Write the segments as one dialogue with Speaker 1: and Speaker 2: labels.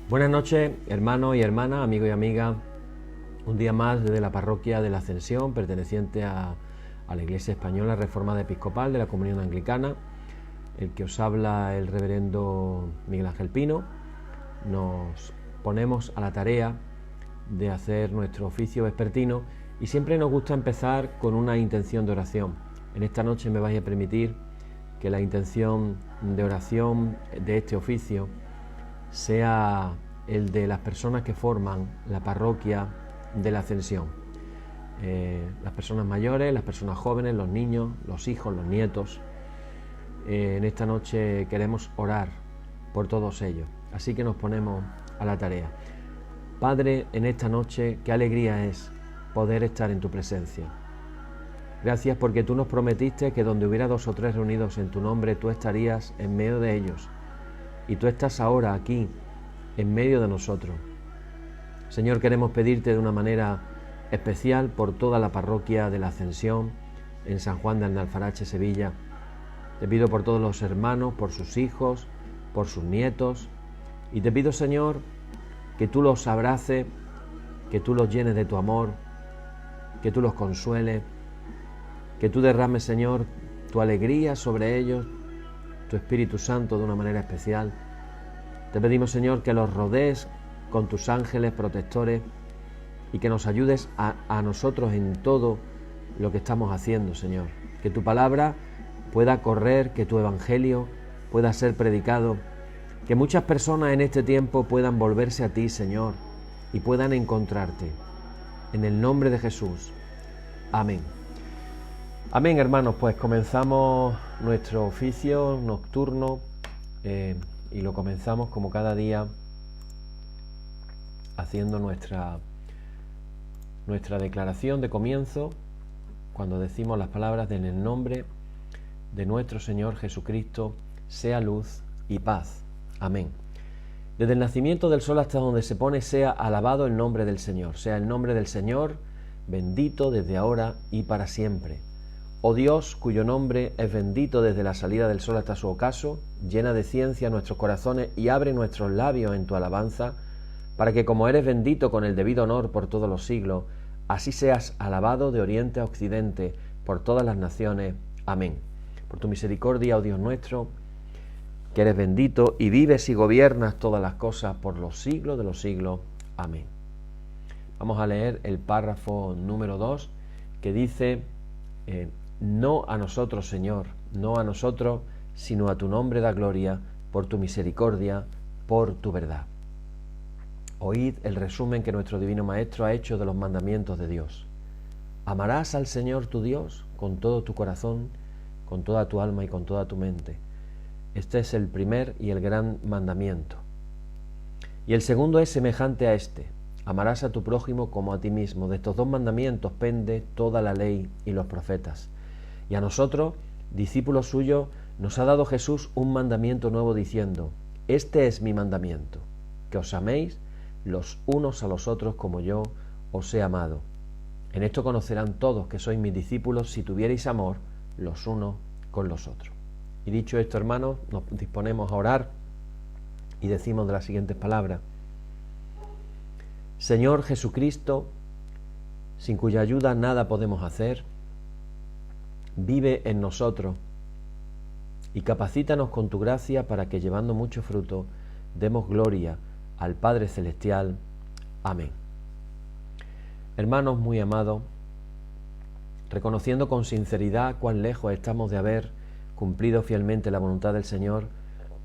Speaker 1: Buenas noches, hermanos y hermanas, amigos y amigas. Un día más desde la parroquia de la Ascensión, perteneciente a la Iglesia Española Reformada Episcopal de la Comunión Anglicana. El que os habla, el reverendo Miguel Ángel Pino. Nos ponemos a la tarea de hacer nuestro oficio vespertino y siempre nos gusta empezar con una intención de oración. En esta noche me vais a permitir que la intención de oración de este oficio sea el de las personas que forman la parroquia de la Ascensión. Las personas mayores, las personas jóvenes, los niños, los hijos, los nietos. En esta noche queremos orar por todos ellos. Así que nos ponemos a la tarea. Padre, en esta noche, qué alegría es poder estar en tu presencia. Gracias porque tú nos prometiste que donde hubiera 2 o 3 reunidos en tu nombre, tú estarías en medio de ellos. Y tú estás ahora aquí, en medio de nosotros. Señor, queremos pedirte de una manera especial por toda la parroquia de la Ascensión en San Juan de Alnalfarache, Sevilla. Te pido por todos los hermanos, por sus hijos, por sus nietos. Y te pido, Señor, que tú los abraces, que tú los llenes de tu amor, que tú los consueles, que tú derrames, Señor, tu alegría sobre ellos, tu Espíritu Santo de una manera especial. Te pedimos, Señor, que los rodees con tus ángeles protectores y que nos ayudes a nosotros en todo lo que estamos haciendo, Señor. Que tu palabra pueda correr, que tu evangelio pueda ser predicado, que muchas personas en este tiempo puedan volverse a ti, Señor, y puedan encontrarte. En el nombre de Jesús. Amén. Amén, hermanos, pues comenzamos nuestro oficio nocturno y lo comenzamos como cada día haciendo nuestra declaración de comienzo cuando decimos las palabras de en el nombre de nuestro Señor Jesucristo sea luz y paz. Amén. Desde el nacimiento del sol hasta donde se pone sea alabado el nombre del Señor, sea el nombre del Señor bendito desde ahora y para siempre. Oh Dios, cuyo nombre es bendito desde la salida del sol hasta su ocaso, llena de ciencia nuestros corazones y abre nuestros labios en tu alabanza, para que como eres bendito con el debido honor por todos los siglos, así seas alabado de oriente a occidente por todas las naciones. Amén. Por tu misericordia, oh Dios nuestro, que eres bendito y vives y gobiernas todas las cosas por los siglos de los siglos. Amén. Vamos a leer el párrafo número 2 que dice: no a nosotros, Señor, no a nosotros, sino a tu nombre da gloria, por tu misericordia, por tu verdad. Oíd el resumen que nuestro Divino Maestro ha hecho de los mandamientos de Dios. Amarás al Señor tu Dios con todo tu corazón, con toda tu alma y con toda tu mente. Este es el primer y el gran mandamiento. Y el segundo es semejante a este: amarás a tu prójimo como a ti mismo. De estos 2 mandamientos pende toda la ley y los profetas. Y a nosotros, discípulos suyos, nos ha dado Jesús un mandamiento nuevo diciendo: este es mi mandamiento, que os améis los unos a los otros como yo os he amado. En esto conocerán todos que sois mis discípulos si tuviereis amor los unos con los otros. Y dicho esto, hermanos, nos disponemos a orar y decimos de las siguientes palabras: Señor Jesucristo, sin cuya ayuda nada podemos hacer, vive en nosotros y capacítanos con tu gracia para que, llevando mucho fruto, demos gloria al Padre Celestial. Amén. Hermanos muy amados, reconociendo con sinceridad cuán lejos estamos de haber cumplido fielmente la voluntad del Señor,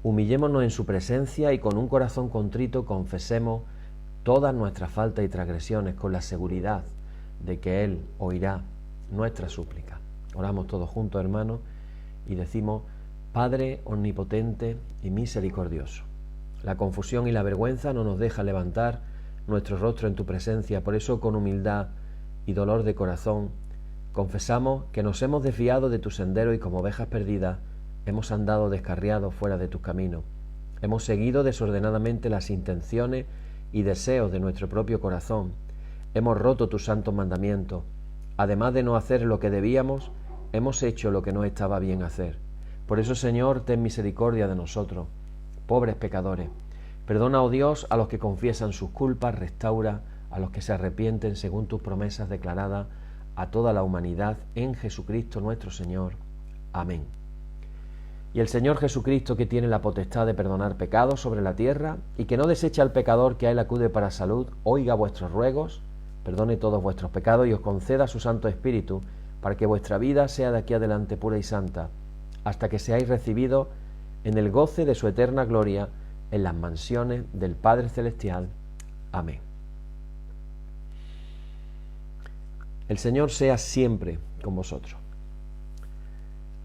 Speaker 1: humillémonos en su presencia y con un corazón contrito confesemos todas nuestras faltas y transgresiones con la seguridad de que Él oirá nuestra súplica. Oramos todos juntos, hermanos, y decimos: Padre omnipotente y misericordioso, la confusión y la vergüenza no nos deja levantar nuestro rostro en tu presencia. Por eso, con humildad y dolor de corazón, confesamos que nos hemos desviado de tu sendero y como ovejas perdidas hemos andado descarriados fuera de tus caminos. Hemos seguido desordenadamente las intenciones y deseos de nuestro propio corazón. Hemos roto tus santos mandamientos. Además de no hacer lo que debíamos, hemos hecho lo que no estaba bien hacer. Por eso, Señor, ten misericordia de nosotros, pobres pecadores. Perdona, oh Dios, a los que confiesan sus culpas, restaura a los que se arrepienten según tus promesas declaradas a toda la humanidad en Jesucristo nuestro Señor. Amén. Y el Señor Jesucristo, que tiene la potestad de perdonar pecados sobre la tierra y que no desecha al pecador que a él acude para salud, oiga vuestros ruegos, perdone todos vuestros pecados y os conceda su Santo Espíritu, para que vuestra vida sea de aquí adelante pura y santa, hasta que seáis recibidos en el goce de su eterna gloria en las mansiones del Padre Celestial. Amén. El Señor sea siempre con vosotros.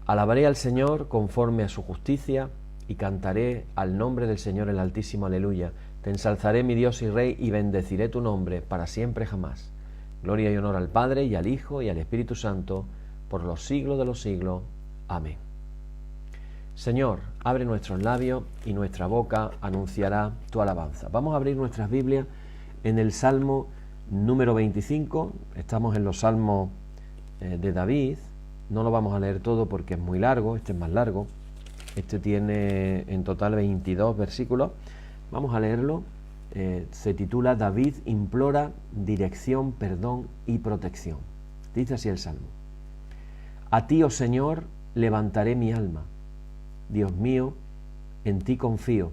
Speaker 1: Alabaré al Señor conforme a su justicia y cantaré al nombre del Señor el Altísimo. Aleluya. Te ensalzaré, mi Dios y Rey, y bendeciré tu nombre para siempre jamás. Gloria y honor al Padre y al Hijo y al Espíritu Santo, por los siglos de los siglos. Amén. Señor, abre nuestros labios y nuestra boca anunciará tu alabanza. Vamos a abrir nuestras Biblias en el Salmo número 25. Estamos en los Salmos de David. No lo vamos a leer todo porque es muy largo, este es más largo. Este tiene en total 22 versículos. Vamos a leerlo. Se titula David implora dirección, perdón y protección. Dice así el Salmo. A ti, oh Señor, levantaré mi alma. Dios mío, en ti confío.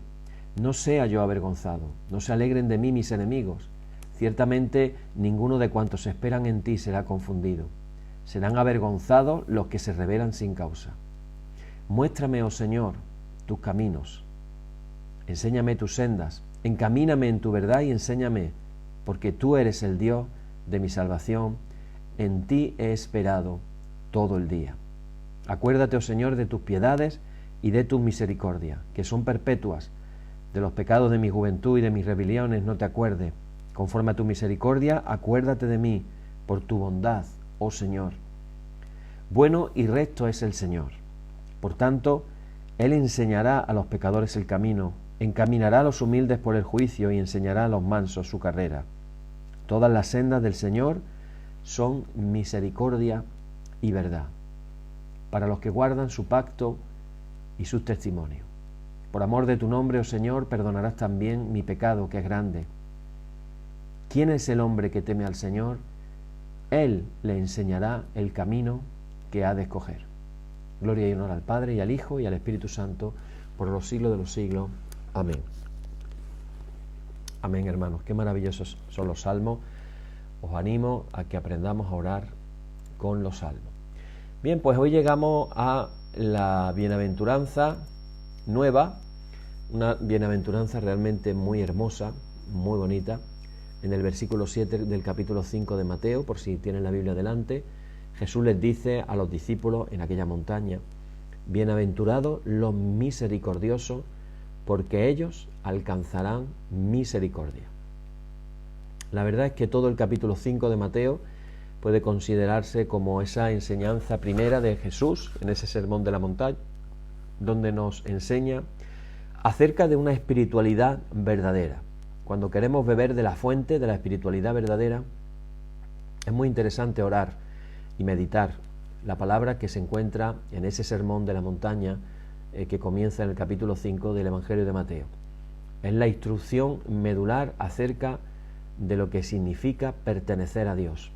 Speaker 1: No sea yo avergonzado, no se alegren de mí mis enemigos. Ciertamente ninguno de cuantos esperan en ti será confundido. Serán avergonzados los que se rebelan sin causa. Muéstrame, oh Señor, tus caminos. Enséñame tus sendas. Encamíname en tu verdad y enséñame, porque tú eres el Dios de mi salvación. En ti he esperado todo el día. Acuérdate, oh Señor, de tus piedades y de tus misericordias, que son perpetuas. De los pecados de mi juventud y de mis rebeliones no te acuerdes. Conforme a tu misericordia, acuérdate de mí, por tu bondad, oh Señor. Bueno y recto es el Señor. Por tanto, Él enseñará a los pecadores el camino, encaminará a los humildes por el juicio y enseñará a los mansos su carrera. Todas las sendas del Señor son misericordia y verdad, para los que guardan su pacto y sus testimonios. Por amor de tu nombre, oh Señor, perdonarás también mi pecado, que es grande. ¿Quién es el hombre que teme al Señor? Él le enseñará el camino que ha de escoger. Gloria y honor al Padre y al Hijo y al Espíritu Santo, por los siglos de los siglos. Amén. Amén, hermanos. Qué maravillosos son los salmos. Os animo a que aprendamos a orar con los salmos. Bien, pues hoy llegamos a la bienaventuranza nueva, una bienaventuranza realmente muy hermosa, muy bonita. En el versículo 7 del capítulo 5 de Mateo, por si tienen la Biblia delante, Jesús les dice a los discípulos en aquella montaña: bienaventurados los misericordiosos, porque ellos alcanzarán misericordia. La verdad es que todo el capítulo 5 de Mateo puede considerarse como esa enseñanza primera de Jesús en ese sermón de la montaña, donde nos enseña acerca de una espiritualidad verdadera. Cuando queremos beber de la fuente de la espiritualidad verdadera, es muy interesante orar y meditar la palabra que se encuentra en ese sermón de la montaña que comienza en el capítulo 5 del Evangelio de Mateo. Es la instrucción medular acerca de lo que significa pertenecer a Dios,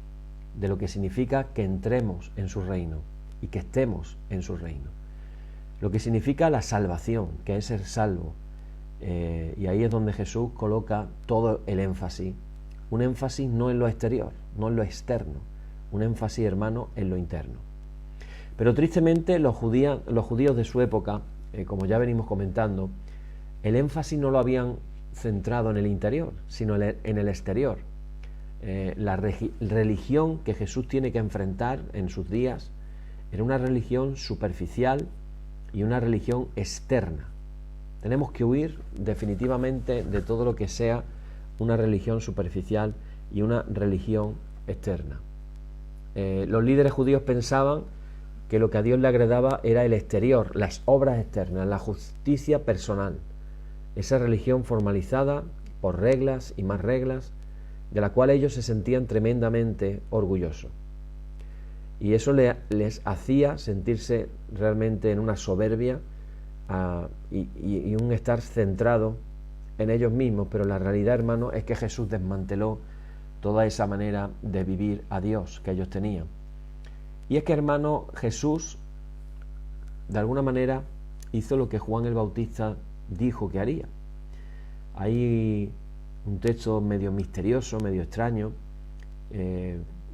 Speaker 1: de lo que significa que entremos en su reino y que estemos en su reino, lo que significa la salvación, que es ser salvo. Y ahí es donde Jesús coloca todo el énfasis, un énfasis no en lo exterior, no en lo externo, un énfasis, hermano, en lo interno. Pero tristemente los judíos de su época, como ya venimos comentando, el énfasis no lo habían centrado en el interior, sino en el exterior. La religión que Jesús tiene que enfrentar en sus días era una religión superficial y una religión externa. Tenemos que huir definitivamente de todo lo que sea una religión superficial y una religión externa. Los líderes judíos pensaban que lo que a Dios le agradaba era el exterior, las obras externas, la justicia personal. Esa religión formalizada por reglas y más reglas, de la cual ellos se sentían tremendamente orgullosos. Y eso les hacía sentirse realmente en una soberbia y un estar centrado en ellos mismos, pero la realidad, hermano, es que Jesús desmanteló toda esa manera de vivir a Dios que ellos tenían. Y es que, hermano, Jesús, de alguna manera, hizo lo que Juan el Bautista dijo que haría. Hay un texto medio misterioso, medio extraño,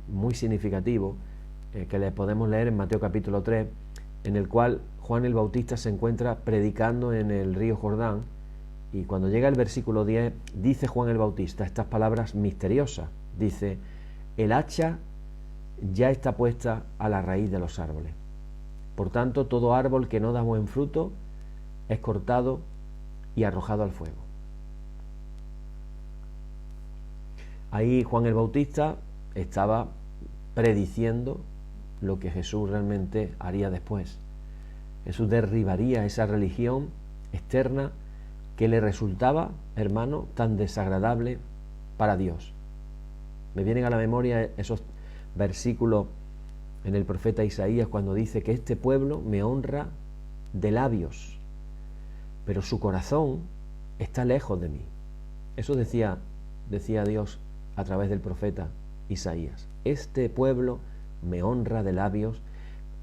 Speaker 1: muy significativo, que le podemos leer en Mateo capítulo 3, en el cual Juan el Bautista se encuentra predicando en el río Jordán, y cuando llega el versículo 10, dice Juan el Bautista estas palabras misteriosas. Dice: el hacha ya está puesta a la raíz de los árboles. Por tanto, todo árbol que no da buen fruto es cortado y arrojado al fuego. Ahí Juan el Bautista estaba prediciendo lo que Jesús realmente haría después. Jesús derribaría esa religión externa que le resultaba, hermano, tan desagradable para Dios. Me vienen a la memoria esos versículos en el profeta Isaías cuando dice que este pueblo me honra de labios, pero su corazón está lejos de mí. Eso decía Dios a través del profeta Isaías. Este pueblo me honra de labios,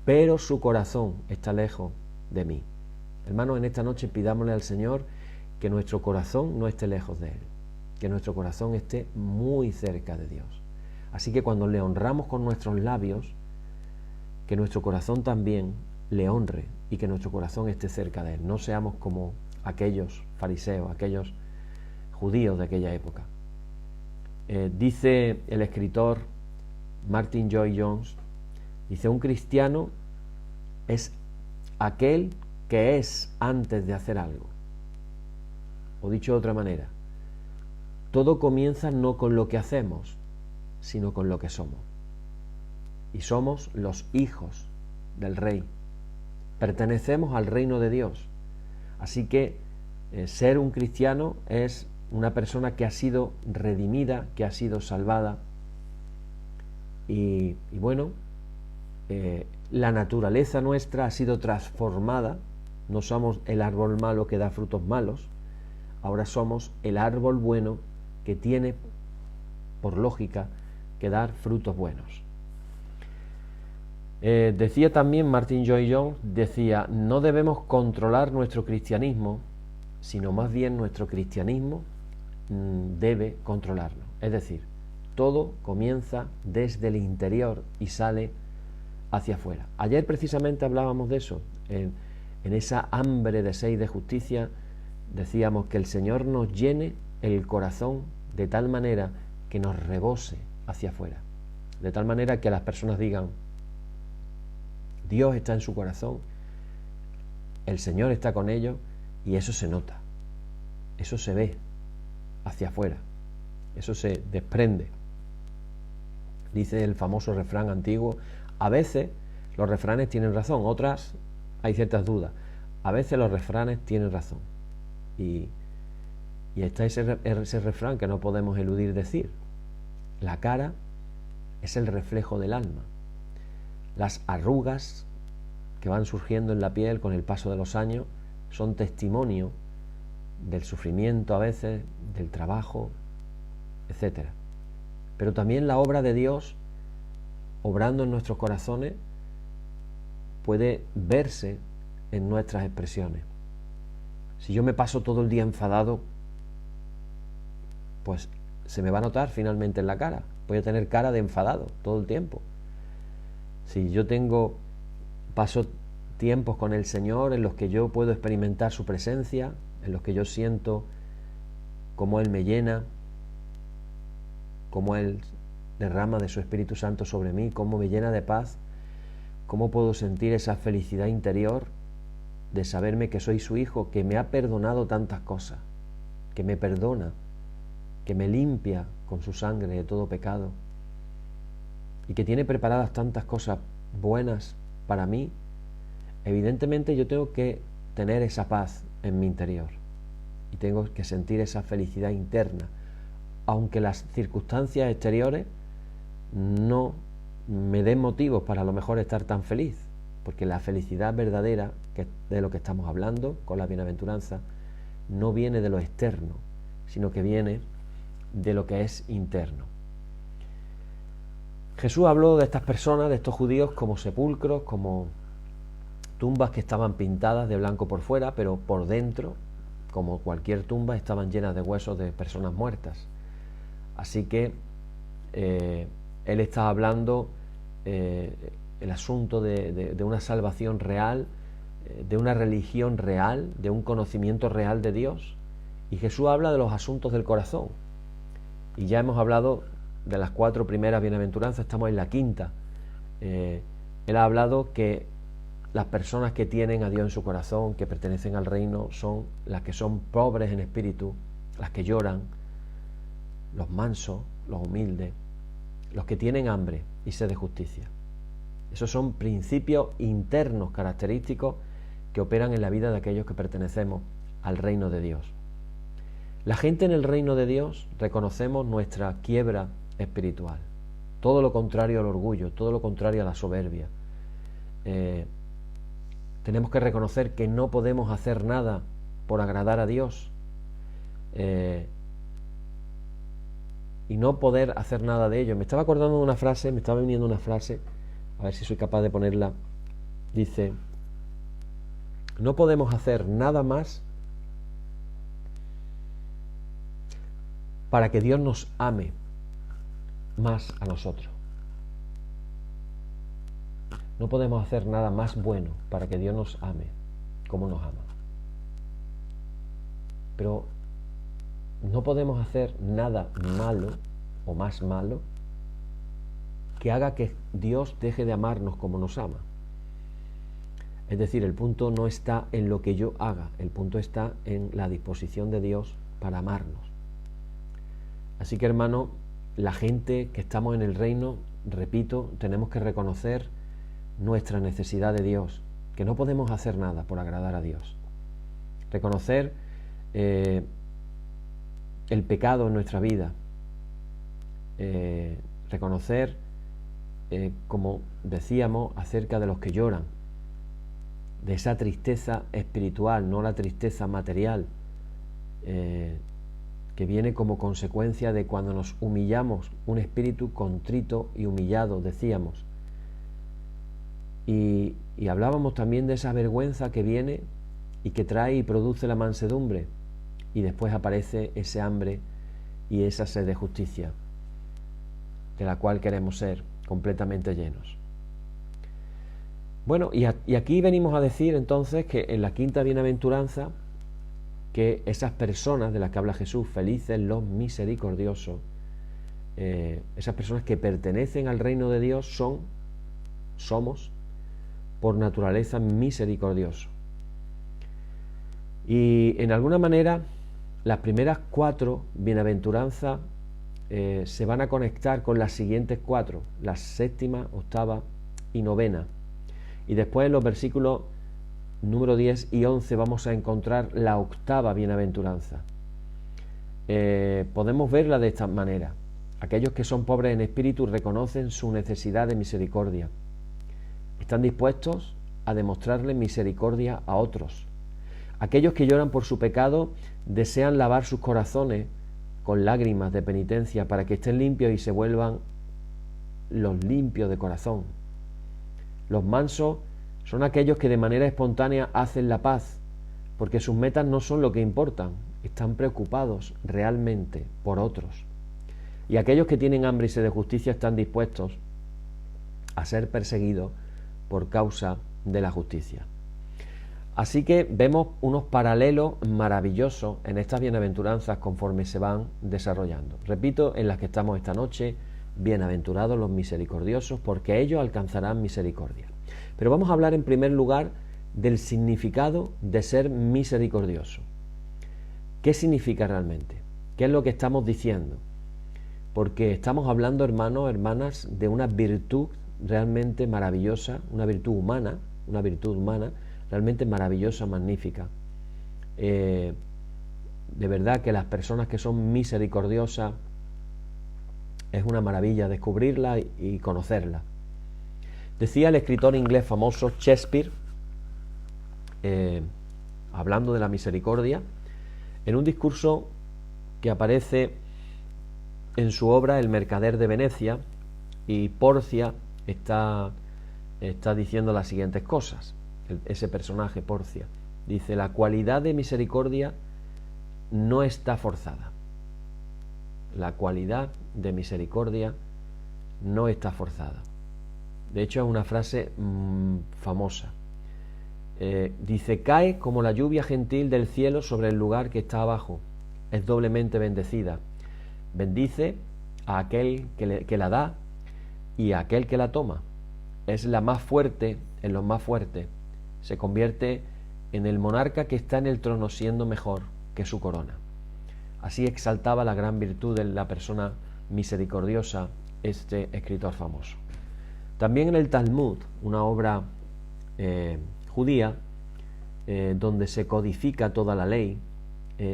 Speaker 1: pero su corazón está lejos de mí. Hermanos, en esta noche pidámosle al Señor que nuestro corazón no esté lejos de Él, que nuestro corazón esté muy cerca de Dios. Así que cuando le honramos con nuestros labios, que nuestro corazón también le honre y que nuestro corazón esté cerca de Él. No seamos como aquellos fariseos, aquellos judíos de aquella época. Dice el escritor Martin Lloyd-Jones, dice: un cristiano es aquel que es antes de hacer algo. O dicho de otra manera, todo comienza no con lo que hacemos, sino con lo que somos. Y somos los hijos del Rey. Pertenecemos al reino de Dios. Así que ser un cristiano es una persona que ha sido redimida, que ha sido salvada. Y bueno, la naturaleza nuestra ha sido transformada. No somos el árbol malo que da frutos malos. Ahora somos el árbol bueno que tiene, por lógica, que dar frutos buenos. Decía también Martin Lloyd-Jones, decía: no debemos controlar nuestro cristianismo, sino más bien nuestro cristianismo debe controlarnos. Es decir, todo comienza desde el interior y sale hacia afuera. Ayer precisamente hablábamos de eso, en esa hambre de sed de justicia. Decíamos que el Señor nos llene el corazón de tal manera que nos rebose hacia afuera, de tal manera que las personas digan: Dios está en su corazón, el Señor está con ellos, y eso se nota, eso se ve hacia afuera, eso se desprende. Dice el famoso refrán antiguo: a veces los refranes tienen razón, otras hay ciertas dudas. A veces los refranes tienen razón. Y está ese refrán que no podemos eludir decir: la cara es el reflejo del alma. Las arrugas que van surgiendo en la piel con el paso de los años son testimonio del sufrimiento, a veces del trabajo, etc. Pero también la obra de Dios obrando en nuestros corazones puede verse en nuestras expresiones. Si yo me paso todo el día enfadado, pues se me va a notar finalmente en la cara. Voy a tener cara de enfadado todo el tiempo. Si yo paso tiempos con el Señor en los que yo puedo experimentar su presencia, en los que yo siento cómo Él me llena, cómo Él derrama de su Espíritu Santo sobre mí, cómo me llena de paz, cómo puedo sentir esa felicidad interior de saberme que soy su hijo, que me ha perdonado tantas cosas, que me perdona, que me limpia con su sangre de todo pecado y que tiene preparadas tantas cosas buenas para mí. Evidentemente yo tengo que tener esa paz en mi interior y tengo que sentir esa felicidad interna, aunque las circunstancias exteriores no me den motivos para a lo mejor estar tan feliz, porque la felicidad verdadera, que es de lo que estamos hablando con la bienaventuranza, no viene de lo externo, sino que viene de lo que es interno. Jesús habló de estas personas, de estos judíos, como sepulcros, como tumbas que estaban pintadas de blanco por fuera, pero por dentro, como cualquier tumba, estaban llenas de huesos de personas muertas. Así que él está hablando el asunto de una salvación real, de una religión real, de un conocimiento real de Dios. Y Jesús habla de los asuntos del corazón. Y ya hemos hablado de las 4 primeras bienaventuranzas, estamos en la 5ª. Él ha hablado que las personas que tienen a Dios en su corazón, que pertenecen al reino, son las que son pobres en espíritu, las que lloran, los mansos, los humildes, los que tienen hambre y sed de justicia. Esos son principios internos característicos que operan en la vida de aquellos que pertenecemos al reino de Dios. La gente en el reino de Dios reconocemos nuestra quiebra espiritual, todo lo contrario al orgullo, todo lo contrario a la soberbia. Tenemos que reconocer que no podemos hacer nada por agradar a Dios, y no poder hacer nada de ello. Me estaba acordando de una frase, me estaba viniendo una frase, a ver si soy capaz de ponerla. Dice: no podemos hacer nada más para que Dios nos ame más a nosotros. No podemos hacer nada más bueno para que Dios nos ame como nos ama. Pero no podemos hacer nada malo o más malo que haga que Dios deje de amarnos como nos ama. Es decir, el punto no está en lo que yo haga, el punto está en la disposición de Dios para amarnos. Así que, hermano, la gente que estamos en el reino, repito, tenemos que reconocer nuestra necesidad de Dios, que no podemos hacer nada por agradar a Dios. Reconocer el pecado en nuestra vida, reconocer, como decíamos, acerca de los que lloran, de esa tristeza espiritual, no la tristeza material, que viene como consecuencia de cuando nos humillamos, un espíritu contrito y humillado, decíamos. Y hablábamos también de esa vergüenza que viene y que trae y produce la mansedumbre, y después aparece ese hambre y esa sed de justicia, de la cual queremos ser completamente llenos. Bueno, y aquí venimos a decir entonces que en la 5ª bienaventuranza, que esas personas de las que habla Jesús, felices los misericordiosos, esas personas que pertenecen al reino de Dios somos por naturaleza misericordiosos. Y en alguna manera las primeras 4 bienaventuranzas se van a conectar con las siguientes 4, la 7ª, 8ª y 9ª. Y después en los versículos número 10 y 11 vamos a encontrar la 8ª bienaventuranza. Podemos verla de esta manera. Aquellos que son pobres en espíritu reconocen su necesidad de misericordia. Están dispuestos a demostrarle misericordia a otros. Aquellos que lloran por su pecado desean lavar sus corazones con lágrimas de penitencia para que estén limpios y se vuelvan los limpios de corazón. Los mansos son aquellos que de manera espontánea hacen la paz, porque sus metas no son lo que importan, están preocupados realmente por otros. Y aquellos que tienen hambre y sed de justicia están dispuestos a ser perseguidos por causa de la justicia. Así que vemos unos paralelos maravillosos en estas bienaventuranzas conforme se van desarrollando. Repito, en las que estamos esta noche: bienaventurados los misericordiosos, porque ellos alcanzarán misericordia. Pero vamos a hablar en primer lugar del significado de ser misericordioso. ¿Qué significa realmente? ¿Qué es lo que estamos diciendo? Porque estamos hablando, hermanos, hermanas, de una virtud realmente maravillosa, una virtud humana realmente maravillosa, magnífica. De verdad que las personas que son misericordiosas es una maravilla descubrirla y conocerla. Decía el escritor inglés famoso Shakespeare, hablando de la misericordia, en un discurso que aparece en su obra El mercader de Venecia, y Porcia está diciendo las siguientes cosas. Ese personaje, Porcia, dice: la cualidad de misericordia no está forzada. La cualidad de misericordia no está forzada. De hecho, es una frase famosa. Dice: cae como la lluvia gentil del cielo sobre el lugar que está abajo. Es doblemente bendecida. Bendice a aquel que la da y a aquel que la toma. Es la más fuerte en los más fuertes. Se convierte en el monarca que está en el trono, siendo mejor que su corona. Así exaltaba la gran virtud de la persona misericordiosa este escritor famoso. También en el Talmud, una obra judía, donde se codifica toda la ley,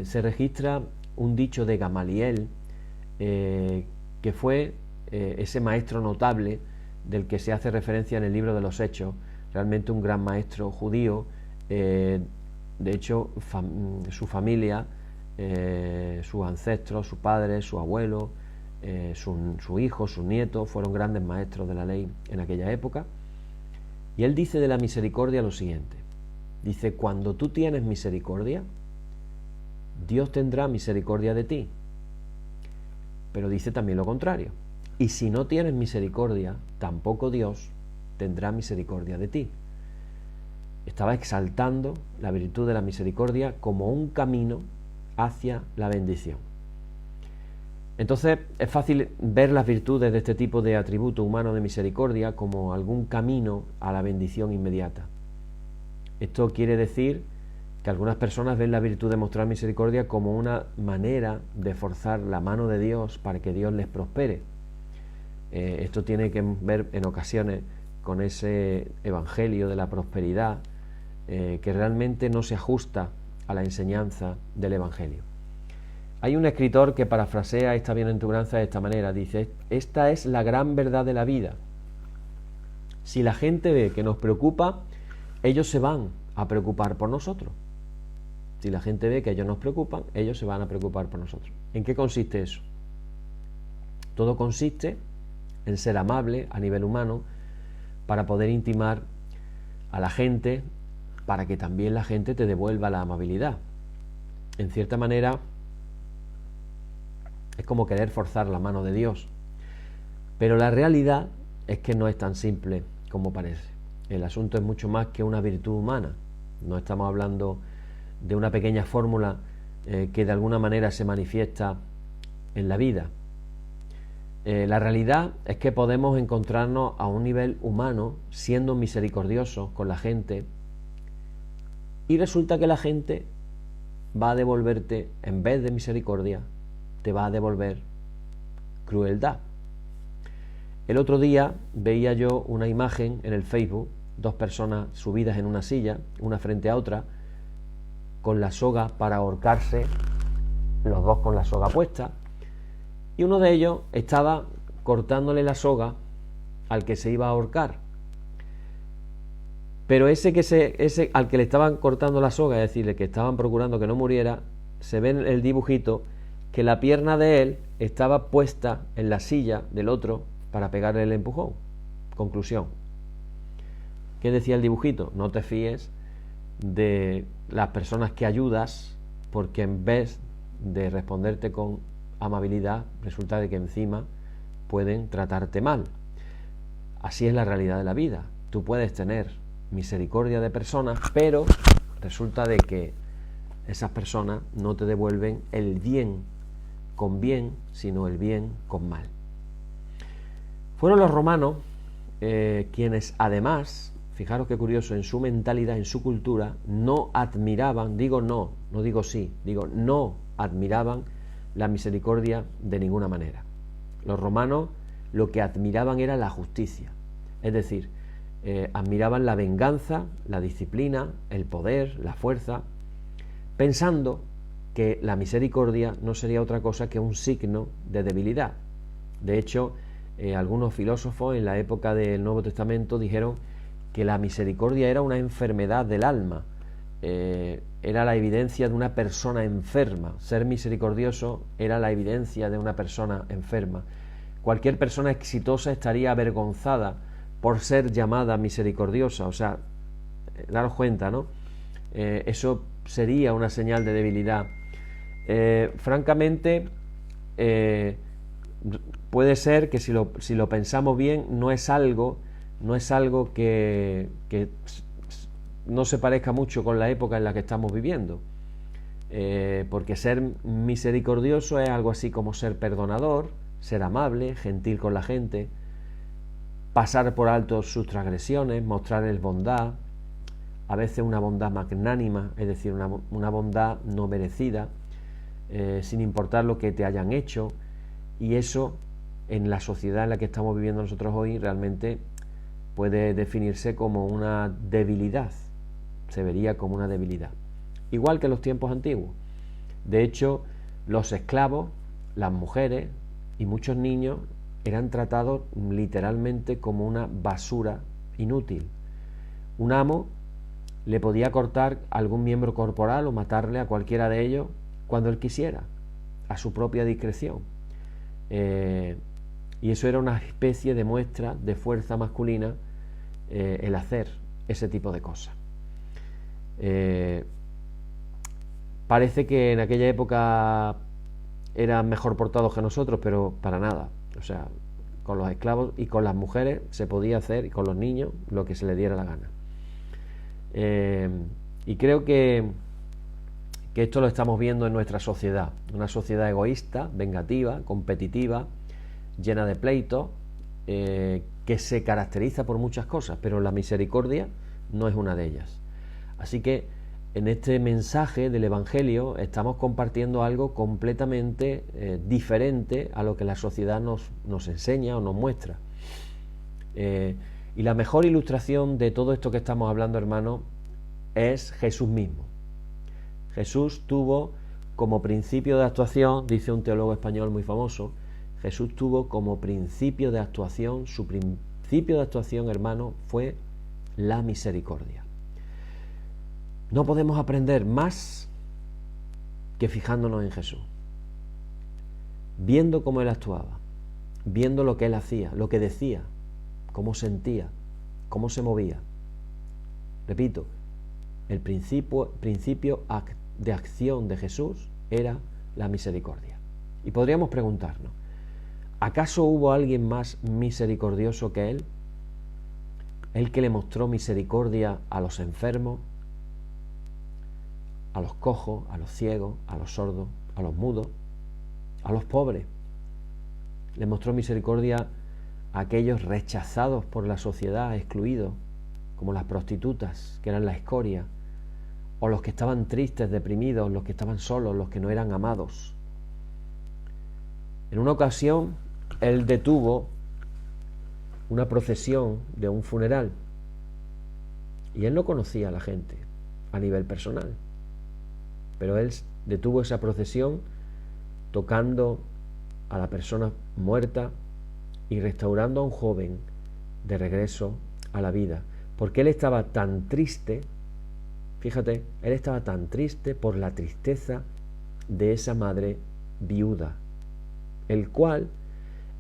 Speaker 1: se registra un dicho de Gamaliel, que fue ese maestro notable del que se hace referencia en el libro de los Hechos, realmente un gran maestro judío. De hecho, su familia, sus ancestros, su padre, su abuelo, su hijo, sus nietos fueron grandes maestros de la ley en aquella época. Y él dice de la misericordia lo siguiente: dice, cuando tú tienes misericordia, Dios tendrá misericordia de ti. Pero dice también lo contrario: y si no tienes misericordia, tampoco Dios tendrá misericordia de ti. Estaba exaltando la virtud de la misericordia como un camino hacia la bendición. Entonces es fácil ver las virtudes de este tipo de atributo humano de misericordia como algún camino a la bendición inmediata. Esto quiere decir que algunas personas ven la virtud de mostrar misericordia como una manera de forzar la mano de Dios para que Dios les prospere. Esto tiene que ver en ocasiones con ese evangelio de la prosperidad, que realmente no se ajusta a la enseñanza del evangelio. Hay un escritor que parafrasea esta bienaventuranza de esta manera: dice, esta es la gran verdad de la vida. Si la gente ve que nos preocupa, ellos se van a preocupar por nosotros. Si la gente ve que ellos nos preocupan, ellos se van a preocupar por nosotros. ¿En qué consiste eso? Todo consiste en ser amable a nivel humano para poder intimar a la gente, para que también la gente te devuelva la amabilidad. En cierta manera, es como querer forzar la mano de Dios. Pero la realidad es que no es tan simple como parece. El asunto es mucho más que una virtud humana. No estamos hablando de una pequeña fórmula que de alguna manera se manifiesta en la vida. La realidad es que podemos encontrarnos a un nivel humano siendo misericordiosos con la gente, y resulta que la gente va a devolverte, en vez de misericordia, te va a devolver crueldad. El otro día veía yo una imagen en el Facebook, dos personas subidas en una silla, una frente a otra, con la soga para ahorcarse, los dos con la soga puesta, y uno de ellos estaba cortándole la soga al que se iba a ahorcar. Pero ese al que le estaban cortando la soga, es decir, el que estaban procurando que no muriera, se ve en el dibujito que la pierna de él estaba puesta en la silla del otro para pegarle el empujón. Conclusión. ¿Qué decía el dibujito? No te fíes de las personas que ayudas, porque en vez de responderte con amabilidad, resulta de que encima pueden tratarte mal. Así es la realidad de la vida. Tú puedes tener misericordia de personas, pero resulta de que esas personas no te devuelven el bien con bien, sino el bien con mal. Fueron los romanos quienes además, fijaros qué curioso, en su mentalidad, en su cultura, no admiraban, no admiraban la misericordia de ninguna manera. Los romanos lo que admiraban era la justicia, es decir, admiraban la venganza, la disciplina, el poder, la fuerza, pensando que la misericordia no sería otra cosa que un signo de debilidad. De hecho, algunos filósofos en la época del Nuevo Testamento dijeron que la misericordia era una enfermedad del alma, era la evidencia de una persona enferma. Ser misericordioso era la evidencia de una persona enferma. Cualquier persona exitosa estaría avergonzada por ser llamada misericordiosa. O sea, daros cuenta, ¿no? Eso sería una señal de debilidad. Francamente, puede ser que si lo pensamos bien, no es algo que no se parezca mucho con la época en la que estamos viviendo, porque ser misericordioso es algo así como ser perdonador, ser amable, gentil con la gente, pasar por alto sus transgresiones, mostrarles bondad, a veces una bondad magnánima, es decir, una bondad no merecida, sin importar lo que te hayan hecho. Y eso, en la sociedad en la que estamos viviendo nosotros hoy, realmente puede definirse como una debilidad, se vería como una debilidad, igual que en los tiempos antiguos. De hecho, los esclavos, las mujeres y muchos niños eran tratados literalmente como una basura inútil. Un amo le podía cortar algún miembro corporal o matarle a cualquiera de ellos cuando él quisiera, a su propia discreción. Y eso era una especie de muestra de fuerza masculina, el hacer ese tipo de cosas. Parece que en aquella época eran mejor portados que nosotros, pero para nada. O sea, con los esclavos y con las mujeres se podía hacer, y con los niños, lo que se le diera la gana. Y creo que esto lo estamos viendo en nuestra sociedad, una sociedad egoísta, vengativa, competitiva, llena de pleitos, que se caracteriza por muchas cosas, pero la misericordia no es una de ellas. Así que en este mensaje del Evangelio estamos compartiendo algo completamente diferente a lo que la sociedad nos enseña o nos muestra. Y la mejor ilustración de todo esto que estamos hablando, hermano, es Jesús mismo. Jesús tuvo como principio de actuación, dice un teólogo español muy famoso, Jesús tuvo como principio de actuación, su principio de actuación, hermano, fue la misericordia. No podemos aprender más que fijándonos en Jesús, viendo cómo Él actuaba, viendo lo que Él hacía, lo que decía, cómo sentía, cómo se movía. Repito, el principio de acción de Jesús era la misericordia. Y podríamos preguntarnos, ¿acaso hubo alguien más misericordioso que Él? Él que le mostró misericordia a los enfermos, a los cojos, a los ciegos, a los sordos, a los mudos, a los pobres. Le mostró misericordia a aquellos rechazados por la sociedad, excluidos, como las prostitutas, que eran la escoria, o los que estaban tristes, deprimidos, los que estaban solos, los que no eran amados. En una ocasión, Él detuvo una procesión de un funeral y Él no conocía a la gente a nivel personal, pero Él detuvo esa procesión tocando a la persona muerta y restaurando a un joven de regreso a la vida, porque Él estaba tan triste. Fíjate, Él estaba tan triste por la tristeza de esa madre viuda, el cual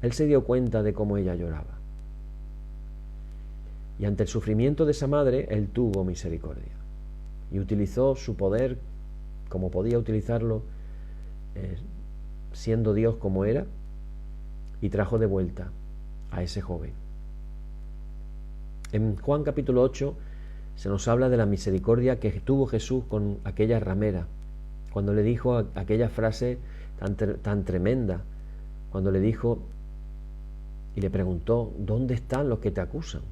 Speaker 1: Él se dio cuenta de cómo ella lloraba. Y ante el sufrimiento de esa madre, Él tuvo misericordia y utilizó su poder como podía utilizarlo, siendo Dios como era, y trajo de vuelta a ese joven. En Juan capítulo 8 se nos habla de la misericordia que tuvo Jesús con aquella ramera, cuando le dijo aquella frase tan tremenda, cuando le dijo y le preguntó, ¿dónde están los que te acusan?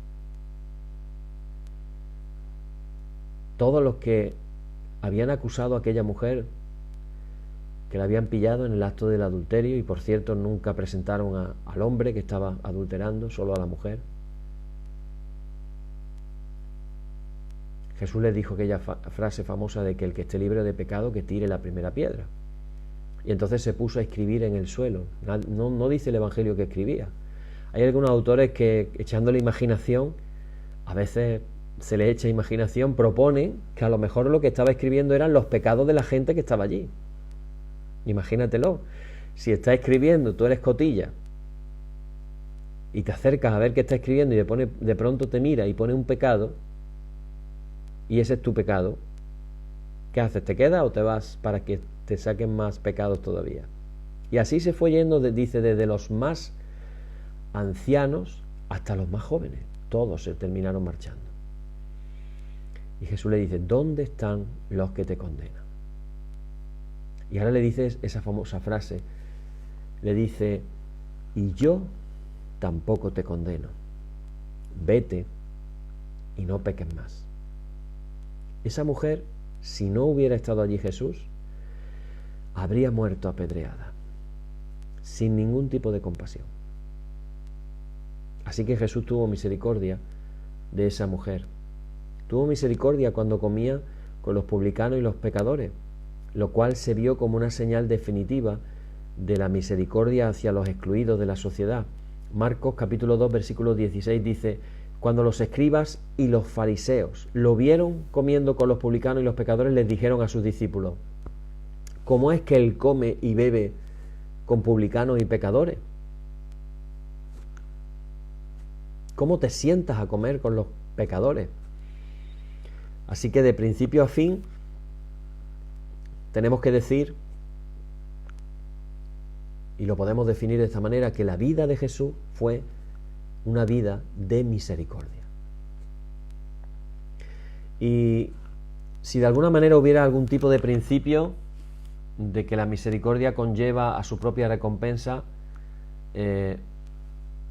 Speaker 1: Todos los que habían acusado a aquella mujer, que la habían pillado en el acto del adulterio, y por cierto nunca presentaron al hombre que estaba adulterando, solo a la mujer. Jesús les dijo aquella frase famosa de que el que esté libre de pecado que tire la primera piedra. Y entonces se puso a escribir en el suelo. No dice el Evangelio que escribía. Hay algunos autores que, echando la imaginación, a veces se le echa imaginación, propone que a lo mejor lo que estaba escribiendo eran los pecados de la gente que estaba allí. Imagínatelo. Si está escribiendo, tú eres cotilla, y te acercas a ver qué está escribiendo y de pronto te mira y pone un pecado, y ese es tu pecado, ¿qué haces? ¿Te quedas o te vas para que te saquen más pecados todavía? Y así se fue yendo, dice, desde los más ancianos hasta los más jóvenes. Todos se terminaron marchando. Y Jesús le dice, ¿dónde están los que te condenan? Y ahora le dice esa famosa frase, le dice, y yo tampoco te condeno. Vete y no peques más. Esa mujer, si no hubiera estado allí Jesús, habría muerto apedreada, sin ningún tipo de compasión. Así que Jesús tuvo misericordia de esa mujer. Tuvo misericordia cuando comía con los publicanos y los pecadores, lo cual se vio como una señal definitiva de la misericordia hacia los excluidos de la sociedad. Marcos capítulo 2 versículo 16 dice, cuando los escribas y los fariseos lo vieron comiendo con los publicanos y los pecadores, les dijeron a sus discípulos, ¿cómo es que él come y bebe con publicanos y pecadores? ¿Cómo te sientas a comer con los pecadores? Así que de principio a fin tenemos que decir, y lo podemos definir de esta manera, que la vida de Jesús fue una vida de misericordia. Y si de alguna manera hubiera algún tipo de principio de que la misericordia conlleva a su propia recompensa,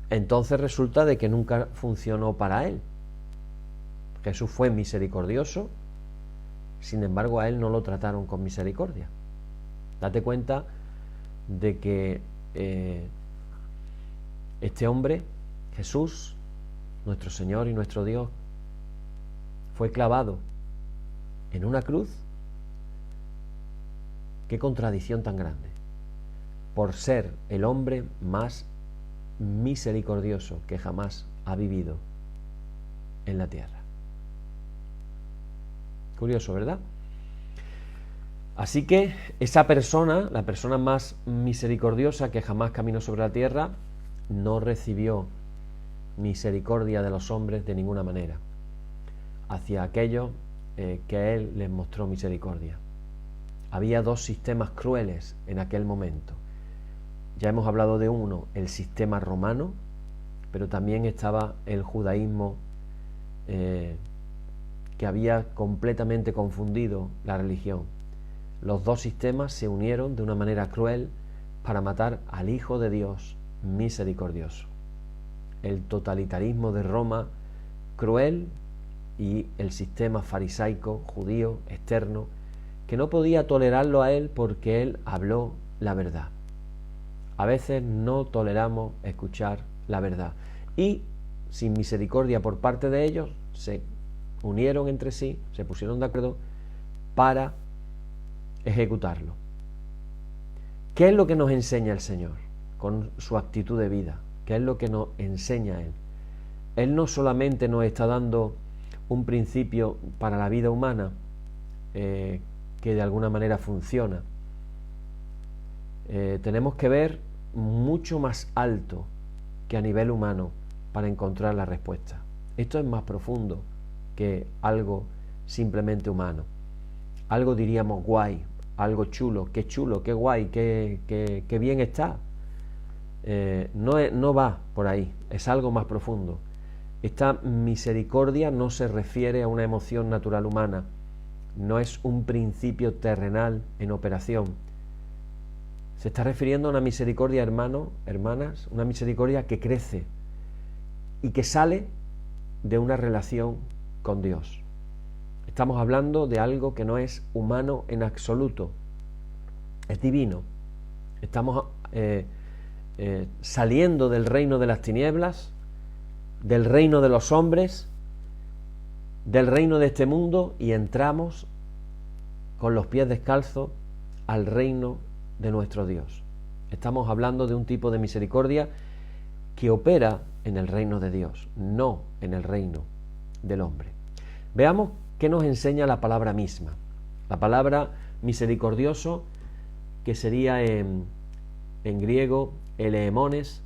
Speaker 1: entonces resulta de que nunca funcionó para él. Jesús fue misericordioso, sin embargo a él no lo trataron con misericordia. Date cuenta de que este hombre, Jesús, nuestro Señor y nuestro Dios, fue clavado en una cruz. Qué contradicción tan grande, por ser el hombre más misericordioso que jamás ha vivido en la tierra. Curioso, ¿verdad? Así que esa persona, la persona más misericordiosa que jamás caminó sobre la tierra, no recibió misericordia de los hombres de ninguna manera hacia aquellos que él les mostró misericordia. Había dos sistemas crueles en aquel momento. Ya hemos hablado de uno, el sistema romano, pero también estaba el judaísmo que había completamente confundido la religión. Los dos sistemas se unieron de una manera cruel para matar al Hijo de Dios misericordioso. El totalitarismo de Roma, cruel, y el sistema farisaico, judío, externo, que no podía tolerarlo a él porque él habló la verdad. A veces no toleramos escuchar la verdad. Y sin misericordia por parte de ellos, se unieron entre sí, se pusieron de acuerdo para ejecutarlo. ¿Qué es lo que nos enseña el Señor con su actitud de vida? ¿Qué es lo que nos enseña Él? Él no solamente nos está dando un principio para la vida humana que de alguna manera funciona. Tenemos que ver mucho más alto que a nivel humano para encontrar la respuesta. Esto es más profundo que algo simplemente humano. Algo diríamos guay, algo chulo, qué guay, qué bien está. No va por ahí, es algo más profundo. Esta misericordia no se refiere a una emoción natural humana, no es un principio terrenal en operación. Se está refiriendo a una misericordia, hermanos, hermanas, una misericordia que crece y que sale de una relación con Dios. Estamos hablando de algo que no es humano en absoluto, es divino. Estamos saliendo del reino de las tinieblas, del reino de los hombres, del reino de este mundo, y entramos con los pies descalzos al reino de nuestro Dios. Estamos hablando de un tipo de misericordia que opera en el reino de Dios, no en el reino del hombre. Veamos qué nos enseña la palabra misma. La palabra misericordioso, que sería en griego eleemones,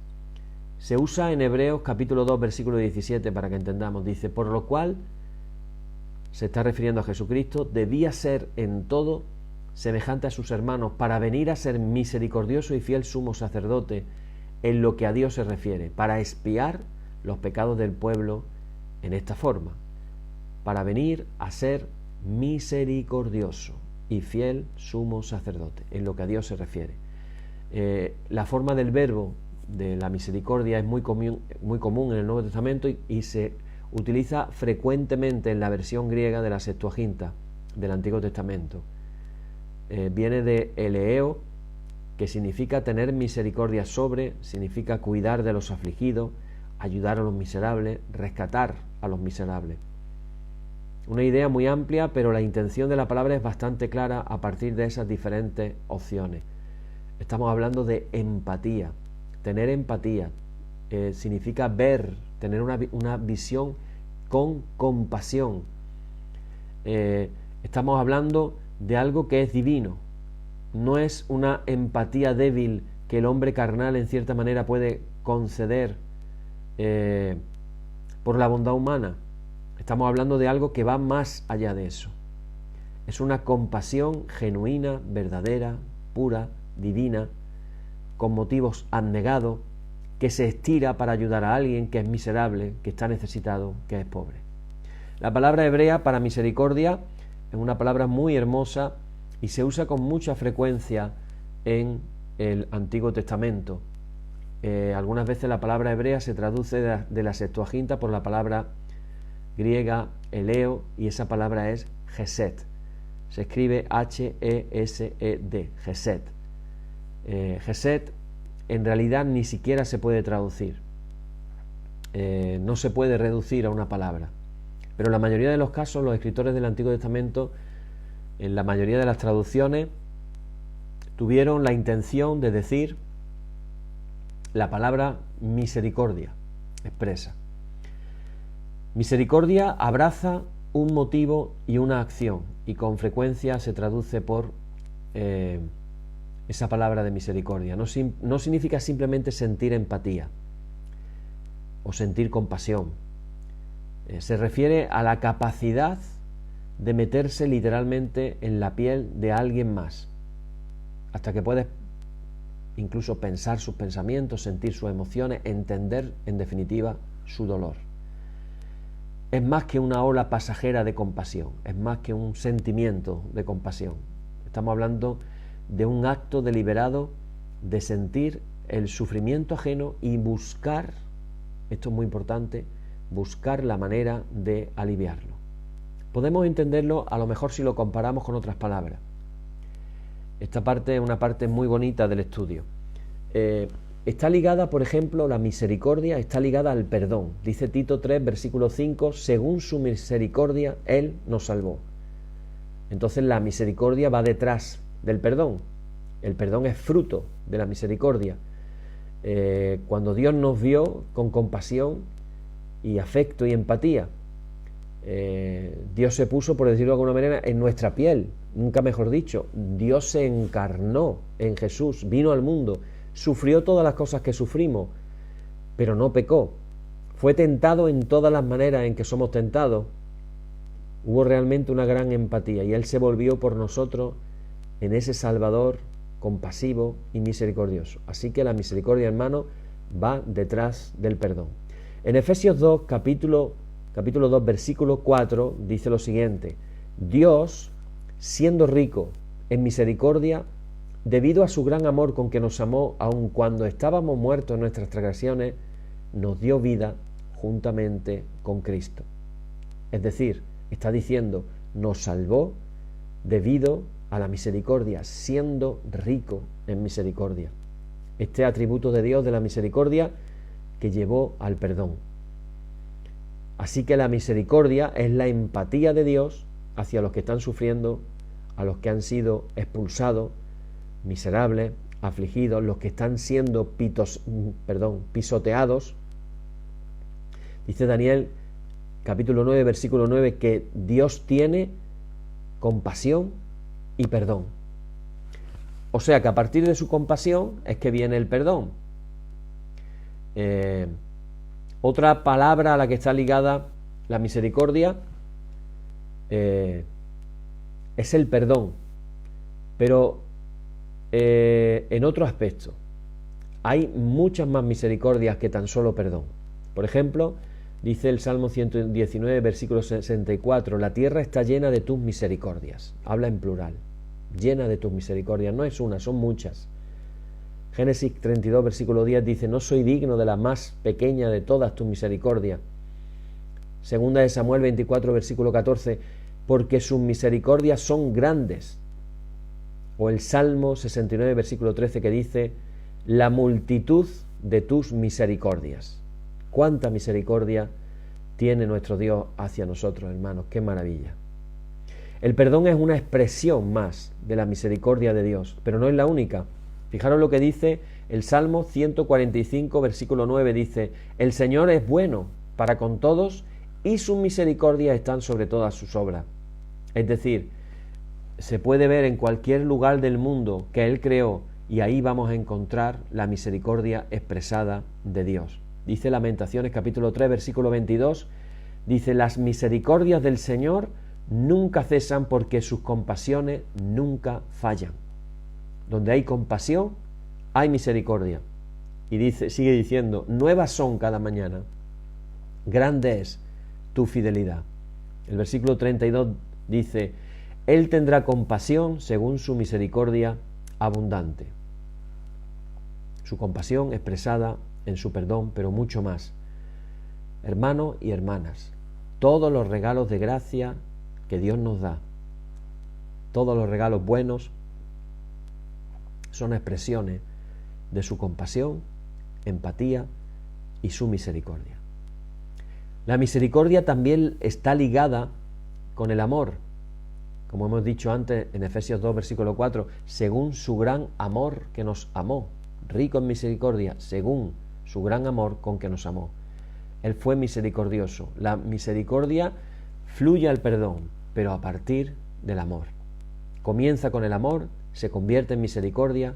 Speaker 1: se usa en Hebreos capítulo 2 versículo 17 para que entendamos. Dice, por lo cual, se está refiriendo a Jesucristo, debía ser en todo semejante a sus hermanos para venir a ser misericordioso y fiel sumo sacerdote en lo que a Dios se refiere, para expiar los pecados del pueblo en esta forma, para venir a ser misericordioso y fiel sumo sacerdote en lo que a Dios se refiere. La forma del verbo de la misericordia es muy común en el Nuevo Testamento y se utiliza frecuentemente en la versión griega de la Septuaginta del Antiguo Testamento. Viene de eleo, que significa tener misericordia sobre, significa cuidar de los afligidos, ayudar a los miserables, rescatar a los miserables. Una idea muy amplia, pero la intención de la palabra es bastante clara a partir de esas diferentes opciones. Estamos hablando de empatía. Tener empatía significa ver, tener una visión con compasión. Estamos hablando de algo que es divino. No es una empatía débil que el hombre carnal en cierta manera puede conceder por la bondad humana. Estamos hablando de algo que va más allá de eso. Es una compasión genuina, verdadera, pura, divina, con motivos abnegados, que se estira para ayudar a alguien que es miserable, que está necesitado, que es pobre. La palabra hebrea para misericordia es una palabra muy hermosa y se usa con mucha frecuencia en el Antiguo Testamento. Algunas veces la palabra hebrea se traduce de la Septuaginta por la palabra griega eleo, y esa palabra es Gesed. Se escribe H-E-S-E-D, Gesed. Gesed en realidad ni siquiera se puede traducir. No se puede reducir a una palabra. Pero en la mayoría de los casos, los escritores del Antiguo Testamento, en la mayoría de las traducciones, tuvieron la intención de decir la palabra misericordia expresa. Misericordia abraza un motivo y una acción, y con frecuencia se traduce por esa palabra de misericordia. No significa simplemente sentir empatía o sentir compasión. Se refiere a la capacidad de meterse literalmente en la piel de alguien más, hasta que puedes incluso pensar sus pensamientos, sentir sus emociones, entender en definitiva su dolor. Es más que una ola pasajera de compasión, es más que un sentimiento de compasión. Estamos hablando de un acto deliberado de sentir el sufrimiento ajeno y buscar, esto es muy importante, buscar la manera de aliviarlo. Podemos entenderlo a lo mejor si lo comparamos con otras palabras. Esta parte es una parte muy bonita del estudio. Está ligada, por ejemplo, la misericordia está ligada al perdón. Dice Tito 3, versículo 5, según su misericordia, Él nos salvó. Entonces la misericordia va detrás del perdón. El perdón es fruto de la misericordia. Cuando Dios nos vio con compasión y afecto y empatía, Dios se puso, por decirlo de alguna manera, en nuestra piel, nunca mejor dicho. Dios se encarnó en Jesús, vino al mundo, sufrió todas las cosas que sufrimos, pero no pecó. Fue tentado en todas las maneras en que somos tentados. Hubo realmente una gran empatía y Él se volvió por nosotros en ese Salvador compasivo y misericordioso. Así que la misericordia, hermano, va detrás del perdón. En Efesios 2, capítulo 2, versículo 4, dice lo siguiente: Dios, siendo rico en misericordia, debido a su gran amor con que nos amó, aun cuando estábamos muertos en nuestras transgresiones, nos dio vida juntamente con Cristo. Es decir, está diciendo, nos salvó debido a la misericordia, siendo rico en misericordia. Este atributo de Dios de la misericordia que llevó al perdón. Así que la misericordia es la empatía de Dios hacia los que están sufriendo, a los que han sido expulsados, miserables, afligidos, los que están siendo pisoteados. Dice Daniel capítulo 9, versículo 9, que Dios tiene compasión y perdón. O sea que a partir de su compasión es que viene el perdón. Otra palabra a la que está ligada la misericordia es el perdón, pero en otro aspecto. Hay muchas más misericordias que tan solo perdón. Por ejemplo, dice el Salmo 119, versículo 64, la tierra está llena de tus misericordias. Habla en plural, llena de tus misericordias. No es una, son muchas. Génesis 32, versículo 10 dice, no soy digno de la más pequeña de todas tus misericordias. Segunda de Samuel 24, versículo 14, porque sus misericordias son grandes. O el Salmo 69, versículo 13, que dice, la multitud de tus misericordias. Cuánta misericordia tiene nuestro Dios hacia nosotros, hermanos, qué maravilla. El perdón es una expresión más de la misericordia de Dios, pero no es la única. Fijaros lo que dice el Salmo 145, versículo 9, dice, el Señor es bueno para con todos y sus misericordias están sobre todas sus obras. Es decir, se puede ver en cualquier lugar del mundo que Él creó y ahí vamos a encontrar la misericordia expresada de Dios. Dice Lamentaciones capítulo 3, versículo 22, dice, las misericordias del Señor nunca cesan porque sus compasiones nunca fallan. Donde hay compasión, hay misericordia. Y dice, sigue diciendo, nuevas son cada mañana, grande es tu fidelidad. El versículo 32 dice, Él tendrá compasión según su misericordia abundante. Su compasión expresada en su perdón, pero mucho más. Hermanos y hermanas, todos los regalos de gracia que Dios nos da, todos los regalos buenos, son expresiones de su compasión, empatía y su misericordia. La misericordia también está ligada con el amor, como hemos dicho antes en Efesios 2, versículo 4, según su gran amor que nos amó, rico en misericordia, según su gran amor con que nos amó. Él fue misericordioso. La misericordia fluye al perdón, pero a partir del amor. Comienza con el amor, se convierte en misericordia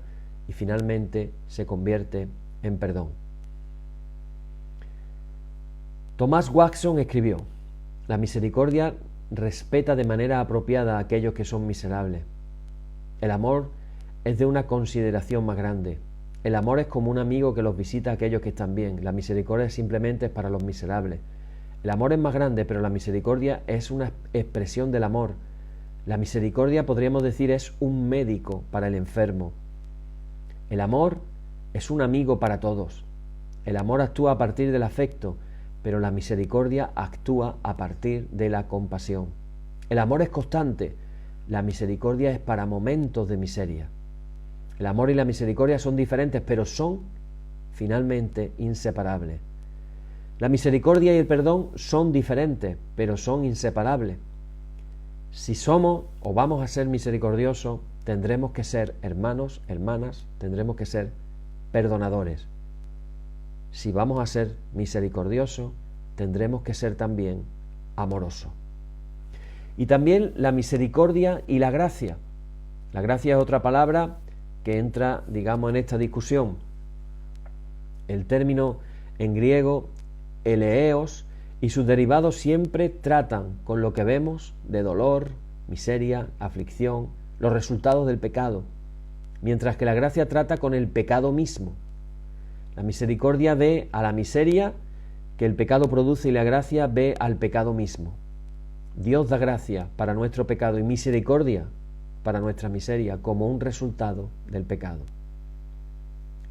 Speaker 1: y finalmente se convierte en perdón. Thomas Watson escribió, la misericordia respeta de manera apropiada a aquellos que son miserables. El amor es de una consideración más grande. El amor es como un amigo que los visita a aquellos que están bien. La misericordia simplemente es para los miserables. El amor es más grande, pero la misericordia es una expresión del amor. La misericordia, podríamos decir, es un médico para el enfermo. El amor es un amigo para todos. El amor actúa a partir del afecto, pero la misericordia actúa a partir de la compasión. El amor es constante. La misericordia es para momentos de miseria. El amor y la misericordia son diferentes, pero son finalmente inseparables. La misericordia y el perdón son diferentes, pero son inseparables. Si somos o vamos a ser misericordiosos, tendremos que ser hermanos, hermanas, tendremos que ser perdonadores. Si vamos a ser misericordiosos, tendremos que ser también amorosos. Y también la misericordia y la gracia. La gracia es otra palabra que entra, digamos, en esta discusión. El término en griego, eleeos, y sus derivados siempre tratan con lo que vemos de dolor, miseria, aflicción, los resultados del pecado, mientras que la gracia trata con el pecado mismo. La misericordia ve a la miseria que el pecado produce y la gracia ve al pecado mismo. Dios da gracia para nuestro pecado y misericordia para nuestra miseria como un resultado del pecado.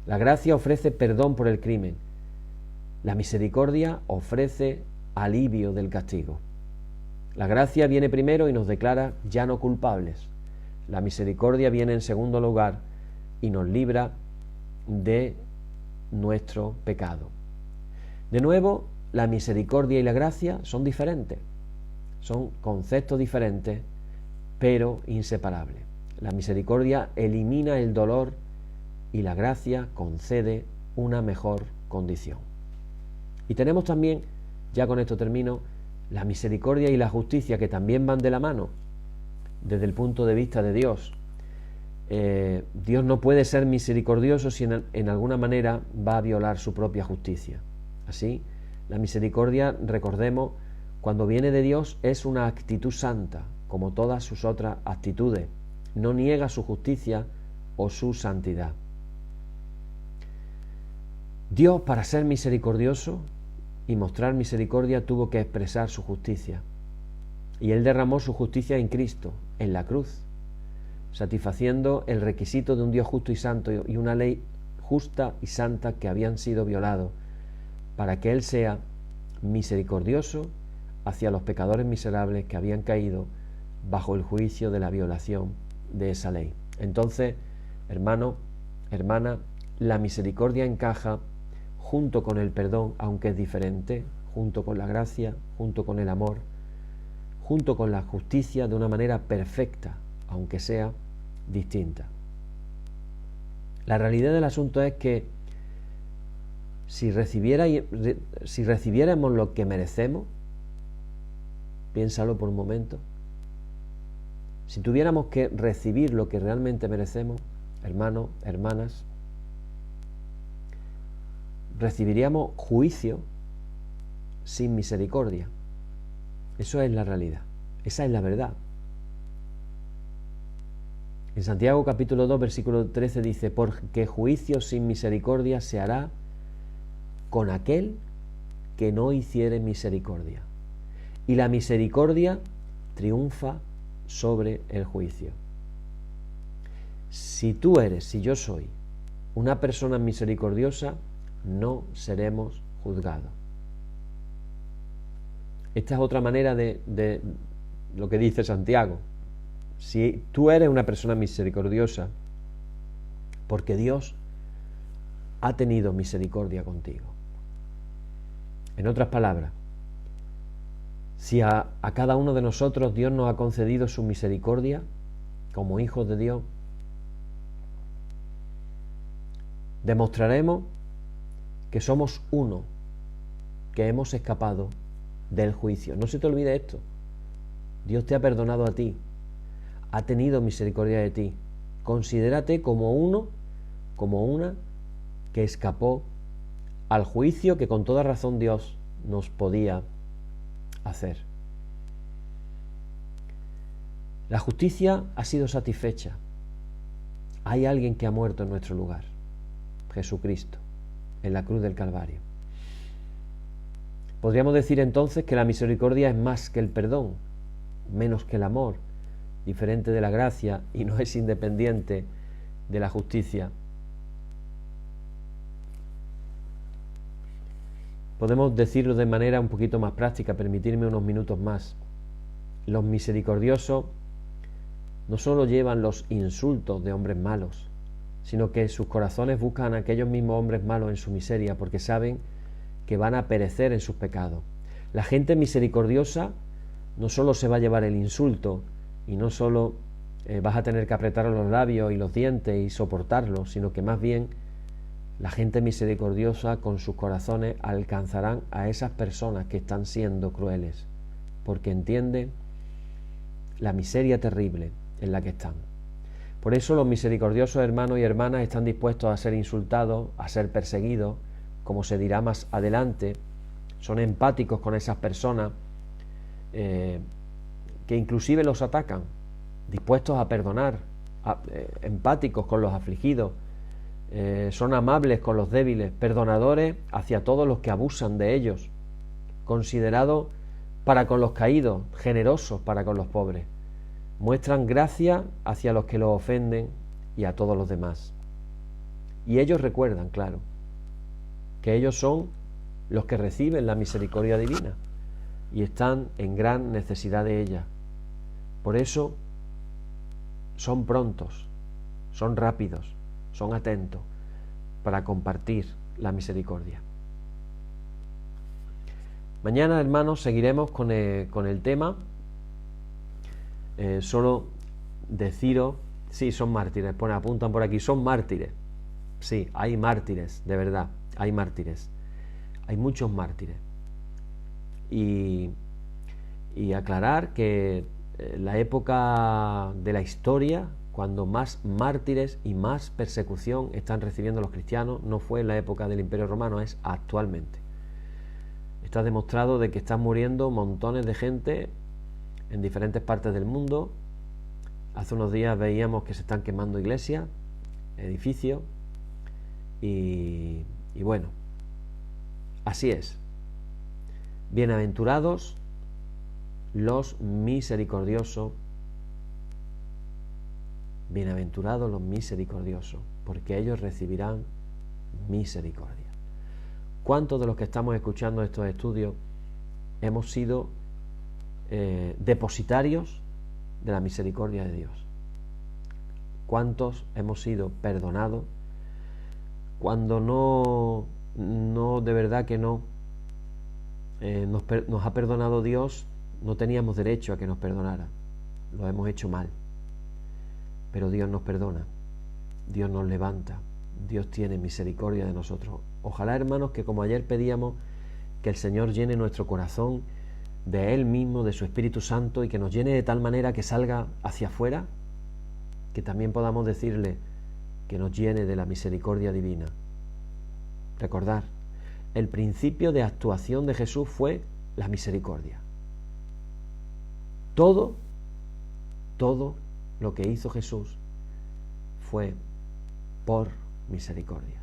Speaker 1: La gracia ofrece perdón por el crimen. La misericordia ofrece alivio del castigo. La gracia viene primero y nos declara ya no culpables. La misericordia viene en segundo lugar y nos libra de nuestro pecado. De nuevo, la misericordia y la gracia son diferentes. Son conceptos diferentes, pero inseparables. La misericordia elimina el dolor y la gracia concede una mejor condición. Y tenemos también, ya con esto termino, la misericordia y la justicia, que también van de la mano desde el punto de vista de Dios. Dios no puede ser misericordioso si en alguna manera va a violar su propia justicia. Así, la misericordia, recordemos, cuando viene de Dios es una actitud santa, como todas sus otras actitudes. No niega su justicia o su santidad. Dios, para ser misericordioso y mostrar misericordia, tuvo que expresar su justicia. Y Él derramó su justicia en Cristo, en la cruz, satisfaciendo el requisito de un Dios justo y santo y una ley justa y santa que habían sido violados, para que Él sea misericordioso hacia los pecadores miserables que habían caído bajo el juicio de la violación de esa ley. Entonces, hermano, hermana, la misericordia encaja junto con el perdón, aunque es diferente, junto con la gracia, junto con el amor, junto con la justicia, de una manera perfecta, aunque sea distinta. La realidad del asunto es que si recibiéramos lo que merecemos, piénsalo por un momento, si tuviéramos que recibir lo que realmente merecemos, hermanos, hermanas, recibiríamos juicio sin misericordia. Eso es la realidad, esa es la verdad. En Santiago capítulo 2 versículo 13 dice: porque juicio sin misericordia se hará con aquel que no hiciere misericordia, y la misericordia triunfa sobre el juicio. Si tú eres, si yo soy una persona misericordiosa, no seremos juzgados. Esta es otra manera de lo que dice Santiago. Si tú eres una persona misericordiosa, porque Dios ha tenido misericordia contigo. En otras palabras, si a cada uno de nosotros Dios nos ha concedido su misericordia como hijos de Dios, demostraremos que somos uno, que hemos escapado del juicio. No se te olvide esto. Dios te ha perdonado a ti, ha tenido misericordia de ti. Considérate como uno, como una que escapó al juicio que con toda razón Dios nos podía hacer. La justicia ha sido satisfecha. Hay alguien que ha muerto en nuestro lugar, Jesucristo, en la cruz del Calvario. Podríamos decir entonces que la misericordia es más que el perdón, menos que el amor, diferente de la gracia y no es independiente de la justicia. Podemos decirlo de manera un poquito más práctica, permitirme unos minutos más. Los misericordiosos no solo llevan los insultos de hombres malos, sino que sus corazones buscan a aquellos mismos hombres malos en su miseria, porque saben que van a perecer en sus pecados. La gente misericordiosa no solo se va a llevar el insulto, y no solo vas a tener que apretar los labios y los dientes y soportarlo, sino que más bien la gente misericordiosa con sus corazones alcanzarán a esas personas que están siendo crueles, porque entienden la miseria terrible en la que están. Por eso los misericordiosos hermanos y hermanas están dispuestos a ser insultados, a ser perseguidos, como se dirá más adelante. Son empáticos con esas personas que inclusive los atacan, dispuestos a perdonar, empáticos con los afligidos, son amables con los débiles, perdonadores hacia todos los que abusan de ellos, considerados para con los caídos, generosos para con los pobres, muestran gracia hacia los que los ofenden y a todos los demás. Y ellos recuerdan, claro, que ellos son los que reciben la misericordia divina y están en gran necesidad de ella. Por eso son prontos, son rápidos, son atentos para compartir la misericordia. Mañana, hermanos, seguiremos con el tema. Solo deciros, sí, son mártires, apuntan por aquí, son mártires. Sí, hay mártires, de verdad, hay mártires. Hay muchos mártires. Y y aclarar que la época de la historia, cuando más mártires y más persecución están recibiendo los cristianos, no fue en la época del Imperio Romano, es actualmente. Está demostrado de que están muriendo montones de gente en diferentes partes del mundo. Hace unos días veíamos que se están quemando iglesias, edificios, y bueno, así es. Bienaventurados los misericordiosos, bienaventurados los misericordiosos, porque ellos recibirán misericordia. ¿Cuántos de los que estamos escuchando estos estudios hemos sido depositarios de la misericordia de Dios? ¿Cuántos hemos sido perdonados cuando no de verdad que no nos ha perdonado Dios? No teníamos derecho a que nos perdonara, lo hemos hecho mal, pero Dios nos perdona, Dios nos levanta, Dios tiene misericordia de nosotros. Ojalá, hermanos, que como ayer pedíamos, que el Señor llene nuestro corazón de Él mismo, de su Espíritu Santo, y que nos llene de tal manera que salga hacia afuera, que también podamos decirle que nos llene de la misericordia divina. Recordar, el principio de actuación de Jesús fue la misericordia. Todo lo que hizo Jesús fue por misericordia.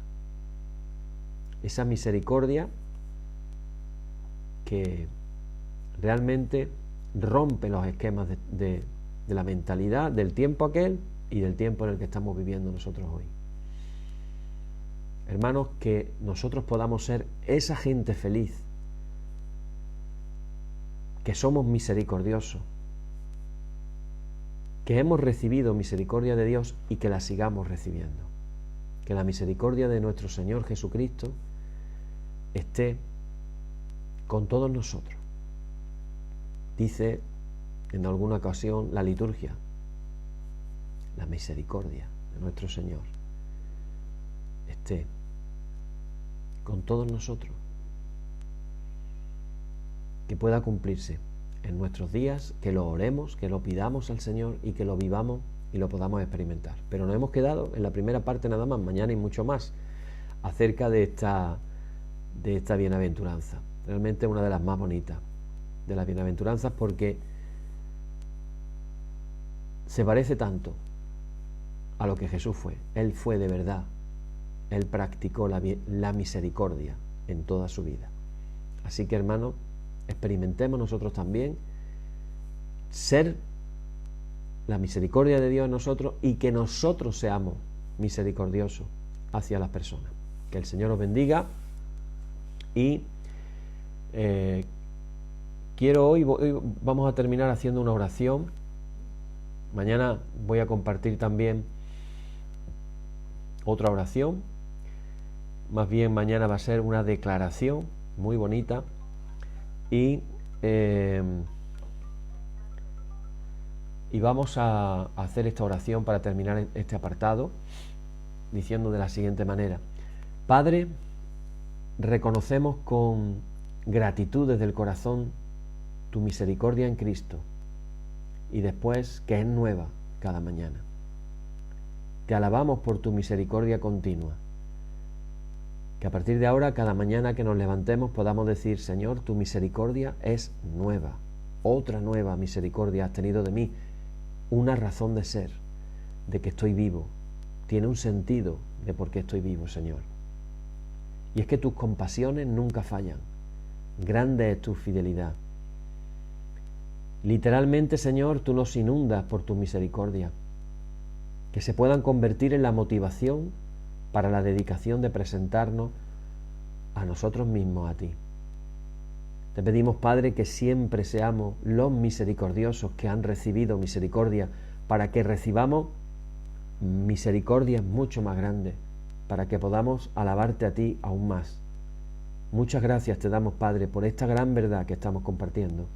Speaker 1: Esa misericordia que realmente rompe los esquemas de la mentalidad del tiempo aquel y del tiempo en el que estamos viviendo nosotros hoy. Hermanos, que nosotros podamos ser esa gente feliz, que somos misericordiosos, que hemos recibido misericordia de Dios y que la sigamos recibiendo. Que la misericordia de nuestro Señor Jesucristo esté con todos nosotros. Dice en alguna ocasión la liturgia, la misericordia de nuestro Señor esté con todos nosotros, que pueda cumplirse en nuestros días, que lo oremos, que lo pidamos al Señor y que lo vivamos y lo podamos experimentar. Pero nos hemos quedado en la primera parte nada más. Mañana hay mucho más acerca de esta bienaventuranza. Realmente una de las más bonitas de las bienaventuranzas, porque se parece tanto a lo que Jesús fue. Él fue de verdad, Él practicó la misericordia en toda su vida. Así que, hermanos, experimentemos nosotros también ser la misericordia de Dios en nosotros y que nosotros seamos misericordiosos hacia las personas. Que el Señor os bendiga y hoy vamos a terminar haciendo una oración. Mañana voy a compartir también otra oración. Más bien mañana va a ser una declaración muy bonita y vamos a hacer esta oración para terminar este apartado diciendo de la siguiente manera: Padre, reconocemos con gratitud desde el corazón tu misericordia en Cristo y después que es nueva cada mañana. Te alabamos por tu misericordia continua. Que a partir de ahora, cada mañana que nos levantemos, podamos decir: Señor, tu misericordia es nueva. Otra nueva misericordia has tenido de mí. Una razón de ser, de que estoy vivo. Tiene un sentido de por qué estoy vivo, Señor. Y es que tus compasiones nunca fallan. Grande es tu fidelidad. Literalmente, Señor, tú nos inundas por tu misericordia. Que se puedan convertir en la motivación para la dedicación de presentarnos a nosotros mismos a ti. Te pedimos, Padre, que siempre seamos los misericordiosos que han recibido misericordia, para que recibamos misericordias mucho más grandes, para que podamos alabarte a ti aún más. Muchas gracias te damos, Padre, por esta gran verdad que estamos compartiendo.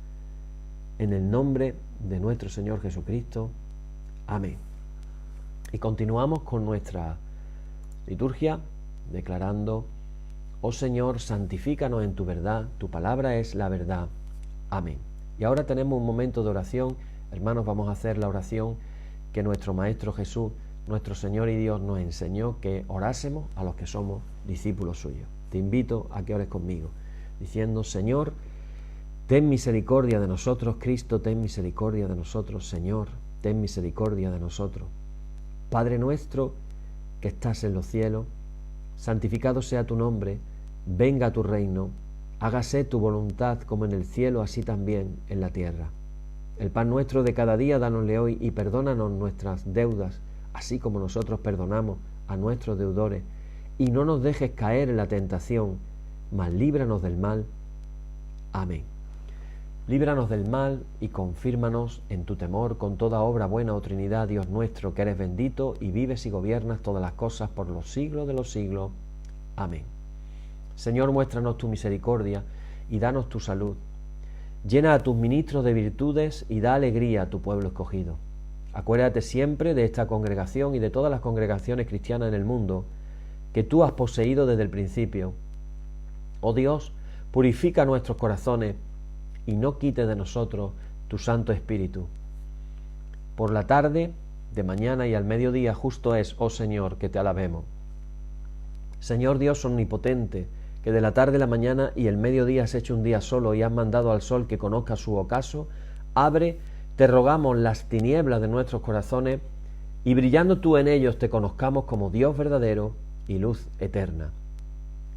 Speaker 1: En el nombre de nuestro Señor Jesucristo. Amén. Y continuamos con nuestra liturgia, declarando: oh Señor, santifícanos en tu verdad, tu palabra es la verdad. Amén. Y ahora tenemos un momento de oración. Hermanos, vamos a hacer la oración que nuestro Maestro Jesús, nuestro Señor y Dios, nos enseñó que orásemos a los que somos discípulos suyos. Te invito a que ores conmigo, diciendo: Señor, ten misericordia de nosotros. Cristo, ten misericordia de nosotros. Señor, ten misericordia de nosotros. Padre nuestro que estás en los cielos, santificado sea tu nombre, venga a tu reino, hágase tu voluntad como en el cielo, así también en la tierra. El pan nuestro de cada día dánosle hoy, y perdónanos nuestras deudas, así como nosotros perdonamos a nuestros deudores, y no nos dejes caer en la tentación, mas líbranos del mal. Amén. Líbranos del mal y confírmanos en tu temor con toda obra buena, oh Trinidad, Dios nuestro, que eres bendito y vives y gobiernas todas las cosas por los siglos de los siglos. Amén. Señor, muéstranos tu misericordia y danos tu salud. Llena a tus ministros de virtudes y da alegría a tu pueblo escogido. Acuérdate siempre de esta congregación y de todas las congregaciones cristianas en el mundo que tú has poseído desde el principio. Oh Dios, purifica nuestros corazones y no quite de nosotros tu Santo Espíritu. Por la tarde, de mañana y al mediodía justo es, oh Señor, que te alabemos. Señor Dios omnipotente, que de la tarde, la mañana y el mediodía has hecho un día solo y has mandado al sol que conozca su ocaso, abre, te rogamos, las tinieblas de nuestros corazones, y brillando tú en ellos te conozcamos como Dios verdadero y luz eterna.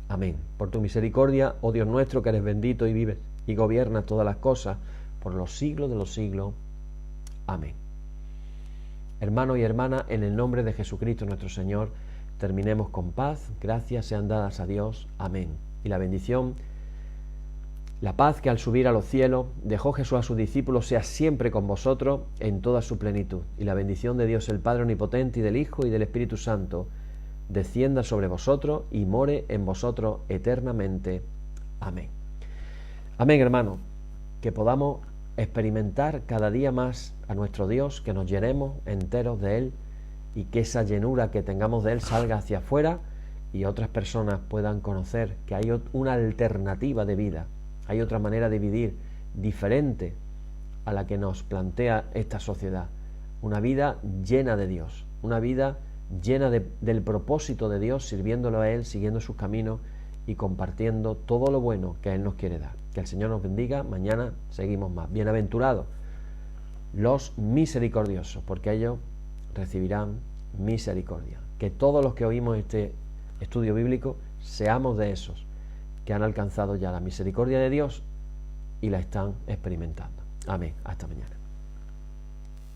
Speaker 1: Amén. Por tu misericordia, oh Dios nuestro, que eres bendito y vives y gobiernas todas las cosas por los siglos de los siglos. Amén. Hermanos y hermanas, en el nombre de Jesucristo nuestro Señor, terminemos con paz. Gracias sean dadas a Dios. Amén. Y la bendición, la paz que al subir a los cielos dejó Jesús a sus discípulos, sea siempre con vosotros en toda su plenitud. Y la bendición de Dios el Padre omnipotente, y del Hijo y del Espíritu Santo, descienda sobre vosotros y more en vosotros eternamente. Amén. Amén, hermanos. Que podamos experimentar cada día más a nuestro Dios, que nos llenemos enteros de Él, y que esa llenura que tengamos de Él salga hacia afuera y otras personas puedan conocer que hay una alternativa de vida, hay otra manera de vivir diferente a la que nos plantea esta sociedad. Una vida llena de Dios, una vida llena del propósito de Dios, sirviéndolo a Él, siguiendo sus caminos y compartiendo todo lo bueno que Él nos quiere dar. Que el Señor nos bendiga. Mañana seguimos más. Bienaventurados los misericordiosos, porque ellos recibirán misericordia. Que todos los que oímos este estudio bíblico seamos de esos que han alcanzado ya la misericordia de Dios y la están experimentando. Amén. Hasta mañana.